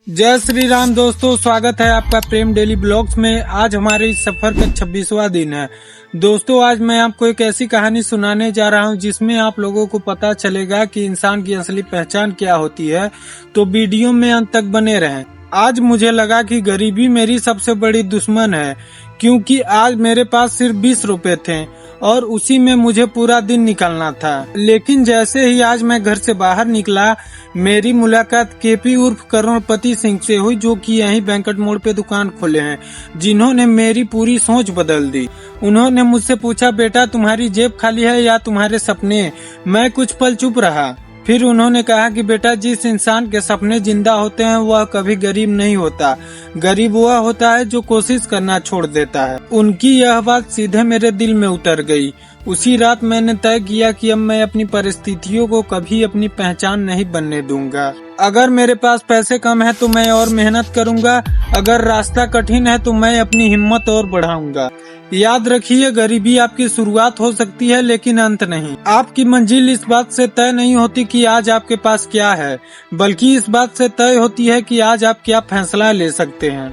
जय श्री राम दोस्तों, स्वागत है आपका प्रेम डेली ब्लॉग्स में। आज हमारे इस सफर का 26वां दिन है। दोस्तों, आज मैं आपको एक ऐसी कहानी सुनाने जा रहा हूं जिसमें आप लोगों को पता चलेगा कि इंसान की असली पहचान क्या होती है। तो वीडियो में अंत तक बने रहें। आज मुझे लगा कि गरीबी मेरी सबसे बड़ी दुश्मन है, क्योंकि आज मेरे पास सिर्फ 20 रुपए थे और उसी में मुझे पूरा दिन निकलना था। लेकिन जैसे ही आज मैं घर से बाहर निकला, मेरी मुलाकात केपी उर्फ करोड़पति सिंह से हुई, जो कि यहीं बैंकट मोड़ पे दुकान खोले हैं, जिन्होंने मेरी पूरी सोच बदल दी। उन्होंने मुझसे पूछा, बेटा तुम्हारी जेब खाली है या तुम्हारे सपने? मैं कुछ पल चुप रहा। फिर उन्होंने कहा कि बेटा, जिस इंसान के सपने जिंदा होते हैं वह कभी गरीब नहीं होता। गरीब वह होता है जो कोशिश करना छोड़ देता है। उनकी यह बात सीधे मेरे दिल में उतर गई। उसी रात मैंने तय किया कि अब मैं अपनी परिस्थितियों को कभी अपनी पहचान नहीं बनने दूंगा। अगर मेरे पास पैसे कम है तो मैं और मेहनत करूंगा। अगर रास्ता कठिन है तो मैं अपनी हिम्मत और बढ़ाऊंगा। याद रखिए, गरीबी आपकी शुरुआत हो सकती है लेकिन अंत नहीं। आपकी मंजिल इस बात से तय नहीं होती कि आज आपके पास क्या है, बल्कि इस बात से तय होती है कि आज आप क्या फैसला ले सकते हैं।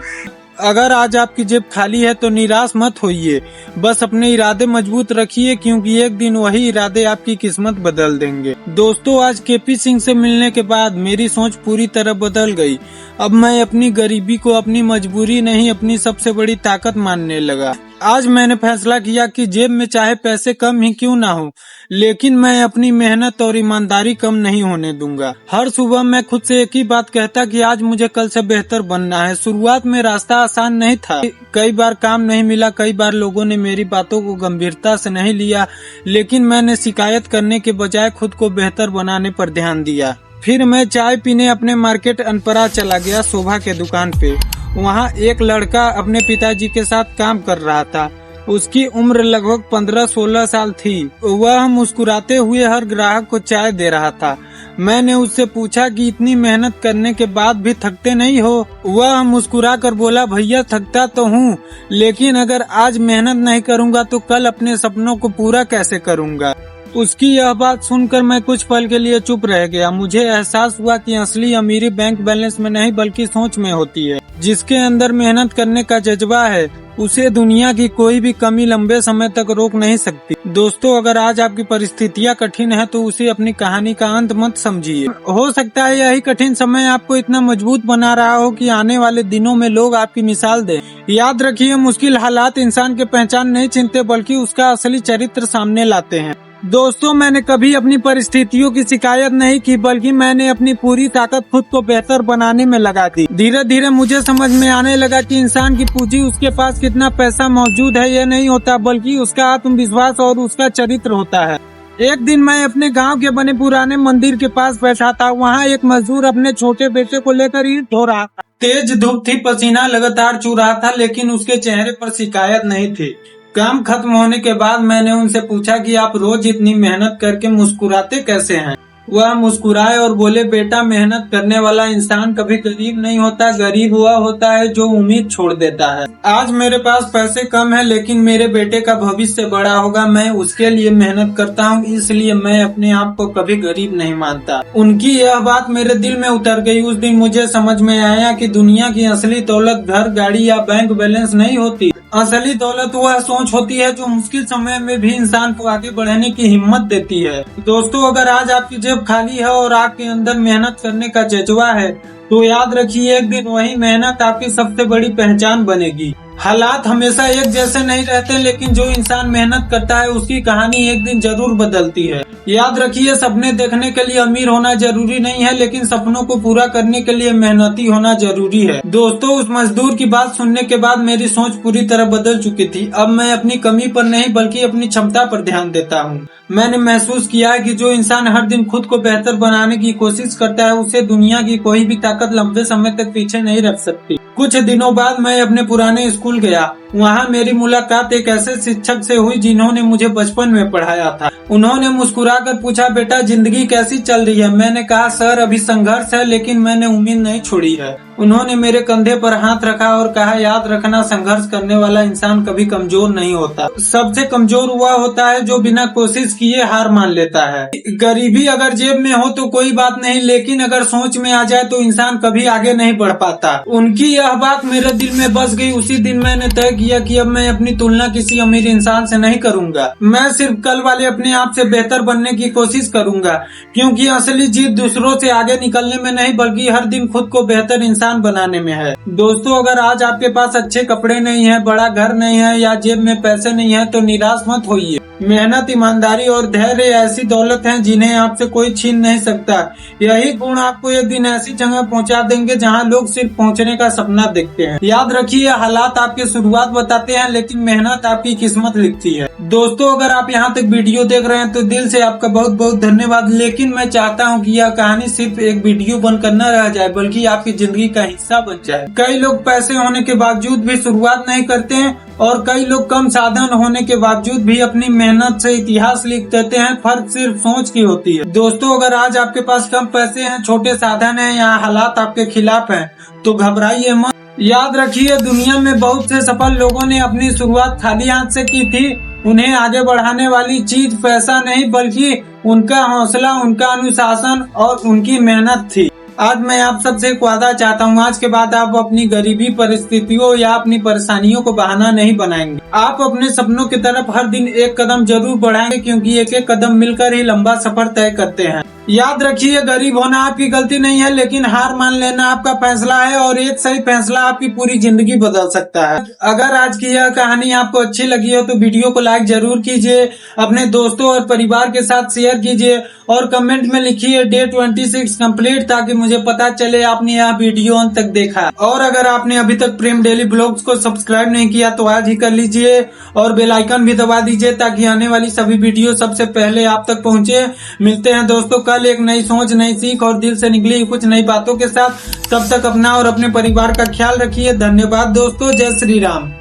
अगर आज आपकी जेब खाली है तो निराश मत होइए, बस अपने इरादे मजबूत रखिए, क्योंकि एक दिन वही इरादे आपकी किस्मत बदल देंगे। दोस्तों, आज केपी सिंह से मिलने के बाद मेरी सोच पूरी तरह बदल गई। अब मैं अपनी गरीबी को अपनी मजबूरी नहीं, अपनी सबसे बड़ी ताकत मानने लगा। आज मैंने फैसला किया कि जेब में चाहे पैसे कम ही क्यों ना हो, लेकिन मैं अपनी मेहनत और ईमानदारी कम नहीं होने दूंगा। हर सुबह मैं खुद से एक ही बात कहता कि आज मुझे कल से बेहतर बनना है। शुरुआत में रास्ता आसान नहीं था। कई बार काम नहीं मिला, कई बार लोगों ने मेरी बातों को गंभीरता से नहीं लिया, लेकिन मैंने शिकायत करने के बजाय खुद को बेहतर बनाने पर ध्यान दिया। फिर मैं चाय पीने अपने मार्केट अनपरा चला गया, शोभा के दुकान पे। वहाँ एक लड़का अपने पिताजी के साथ काम कर रहा था। उसकी उम्र लगभग 15-16 साल थी। वह मुस्कुराते हुए हर ग्राहक को चाय दे रहा था। मैंने उससे पूछा कि इतनी मेहनत करने के बाद भी थकते नहीं हो? वह मुस्कुरा कर बोला, भैया थकता तो हूँ, लेकिन अगर आज मेहनत नहीं करूँगा तो कल अपने सपनों को पूरा कैसे करूँगा। उसकी यह बात सुनकर मैं कुछ पल के लिए चुप रह गया। मुझे एहसास हुआ कि असली अमीरी बैंक बैलेंस में नहीं बल्कि सोच में होती है। जिसके अंदर मेहनत करने का जज्बा है, उसे दुनिया की कोई भी कमी लंबे समय तक रोक नहीं सकती। दोस्तों, अगर आज आपकी परिस्थितियां कठिन है तो उसे अपनी कहानी का अंत मत समझिए। हो सकता है यही कठिन समय आपको इतना मजबूत बना रहा हो कि आने वाले दिनों में लोग आपकी मिसाल दें। याद रखिए, मुश्किल हालात इंसान की पहचान नहीं छीनते बल्कि उसका असली चरित्र सामने लाते हैं। दोस्तों, मैंने कभी अपनी परिस्थितियों की शिकायत नहीं की, बल्कि मैंने अपनी पूरी ताकत खुद को बेहतर बनाने में लगा दी। धीरे धीरे मुझे समझ में आने लगा कि इंसान की पूंजी उसके पास कितना पैसा मौजूद है यह नहीं होता, बल्कि उसका आत्मविश्वास और उसका चरित्र होता है। एक दिन मैं अपने गांव के बने पुराने मंदिर के पास बैठा था। वहाँ एक मजदूर अपने छोटे बेटे को लेकर ईंट ढो रहा था। तेज धूप थी, पसीना लगातार चू रहा था, लेकिन उसके चेहरे पर शिकायत नहीं थी। काम खत्म होने के बाद मैंने उनसे पूछा कि आप रोज इतनी मेहनत करके मुस्कुराते कैसे हैं? वह मुस्कुराए और बोले, बेटा, मेहनत करने वाला इंसान कभी गरीब नहीं होता। गरीब वह होता है जो उम्मीद छोड़ देता है। आज मेरे पास पैसे कम है, लेकिन मेरे बेटे का भविष्य बड़ा होगा। मैं उसके लिए मेहनत करता हूँ, इसलिए मैं अपने आप को कभी गरीब नहीं मानता। उनकी यह बात मेरे दिल में उतर गई। उस दिन मुझे समझ में आया कि दुनिया की असली दौलत घर, गाड़ी या बैंक बैलेंस नहीं होती। असली दौलत वह सोच होती है जो मुश्किल समय में भी इंसान को आगे बढ़ने की हिम्मत देती है। दोस्तों, अगर आज आपकी जेब खाली है और आपके अंदर मेहनत करने का जज्बा है, तो याद रखिए, एक दिन वही मेहनत आपकी सबसे बड़ी पहचान बनेगी। हालात हमेशा एक जैसे नहीं रहते, लेकिन जो इंसान मेहनत करता है उसकी कहानी एक दिन जरूर बदलती है। याद रखिए, सपने देखने के लिए अमीर होना जरूरी नहीं है, लेकिन सपनों को पूरा करने के लिए मेहनती होना जरूरी है। दोस्तों, उस मजदूर की बात सुनने के बाद मेरी सोच पूरी तरह बदल चुकी थी। अब मैं अपनी कमी पर नहीं बल्कि अपनी क्षमता पर ध्यान देता हूँ। मैंने महसूस किया है कि जो इंसान हर दिन खुद को बेहतर बनाने की कोशिश करता है, उसे दुनिया की कोई भी ताकत लंबे समय तक पीछे नहीं रख सकती। कुछ दिनों बाद मैं अपने पुराने स्कूल गया। वहाँ मेरी मुलाकात एक ऐसे शिक्षक से हुई जिन्होंने मुझे बचपन में पढ़ाया था। उन्होंने मुस्कुराकर पूछा, बेटा, जिंदगी कैसी चल रही है? मैंने कहा, सर, अभी संघर्ष है, लेकिन मैंने उम्मीद नहीं छोड़ी है। उन्होंने मेरे कंधे पर हाथ रखा और कहा, याद रखना, संघर्ष करने वाला इंसान कभी कमजोर नहीं होता। सबसे कमजोर हुआ होता है जो बिना कोशिश किए हार मान लेता है। गरीबी अगर जेब में हो तो कोई बात नहीं, लेकिन अगर सोच में आ जाए तो इंसान कभी आगे नहीं बढ़ पाता। उनकी यह बात मेरे दिल में बस गई। उसी दिन मैंने तय किया कि अब मैं अपनी तुलना किसी अमीर इंसान से नहीं करूंगा। मैं सिर्फ कल वाले अपने आप से बेहतर बनने की कोशिश करूंगा, क्योंकि असली जीत दूसरों से आगे निकलने में नहीं बल्कि हर दिन खुद को बेहतर इंसान बनाने में है। दोस्तों, अगर आज आपके पास अच्छे कपड़े नहीं है, बड़ा घर नहीं है या जेब में पैसे नहीं है तो निराश मत होइए। मेहनत, ईमानदारी और धैर्य ऐसी दौलत हैं जिन्हें आपसे कोई छीन नहीं सकता। यही गुण आपको एक दिन ऐसी जगह पहुंचा देंगे जहां लोग सिर्फ पहुंचने का सपना देखते हैं। याद रखिए, हालात आपकी शुरुआत बताते हैं लेकिन मेहनत आपकी किस्मत लिखती है। दोस्तों, अगर आप यहां तक वीडियो देख रहे हैं तो दिल से आपका बहुत बहुत धन्यवाद। लेकिन मैं चाहता हूं कि यह कहानी सिर्फ एक वीडियो बनकर न रह जाए बल्कि आपकी जिंदगी का हिस्सा बन जाए। कई लोग पैसे होने के बावजूद भी शुरुआत नहीं करते हैं और कई लोग कम साधन होने के बावजूद भी अपनी मेहनत से इतिहास लिख देते हैं। फर्क सिर्फ सोच की होती है। दोस्तों, अगर आज आपके पास कम पैसे हैं, छोटे साधन हैं या हालात आपके खिलाफ हैं तो घबराइए मत। याद रखिए, दुनिया में बहुत से सफल लोगों ने अपनी शुरुआत खाली हाथ से की थी। उन्हें आगे बढ़ाने वाली चीज पैसा नहीं बल्कि उनका हौसला, उनका अनुशासन और उनकी मेहनत थी। आज मैं आप सबसे एक वादा चाहता हूँ, आज के बाद आप अपनी गरीबी, परिस्थितियों या अपनी परेशानियों को बहाना नहीं बनाएंगे। आप अपने सपनों की तरफ हर दिन एक कदम जरूर बढ़ाएंगे, क्योंकि एक एक कदम मिलकर ही लंबा सफर तय करते हैं। याद रखिए, गरीब होना आपकी गलती नहीं है, लेकिन हार मान लेना आपका फैसला है और एक सही फैसला आपकी पूरी जिंदगी बदल सकता है। अगर आज की यह कहानी आपको अच्छी लगी हो तो वीडियो को लाइक जरूर कीजिए, अपने दोस्तों और परिवार के साथ शेयर कीजिए और कमेंट में लिखिए डे 26 कंप्लीट, ताकि मुझे पता चले आपने यह वीडियो अंत तक देखा। और अगर आपने अभी तक प्रेम डेली ब्लॉग्स को सब्सक्राइब नहीं किया तो आज ही कर लीजिए और बेल आइकन भी दबा दीजिए, ताकि आने वाली सभी वीडियो सबसे पहले आप तक पहुंचे। मिलते हैं दोस्तों कल एक नई सोच, नई सीख और दिल से निकली कुछ नई बातों के साथ। तब तक अपना और अपने परिवार का ख्याल रखिए। धन्यवाद दोस्तों। जय श्री राम।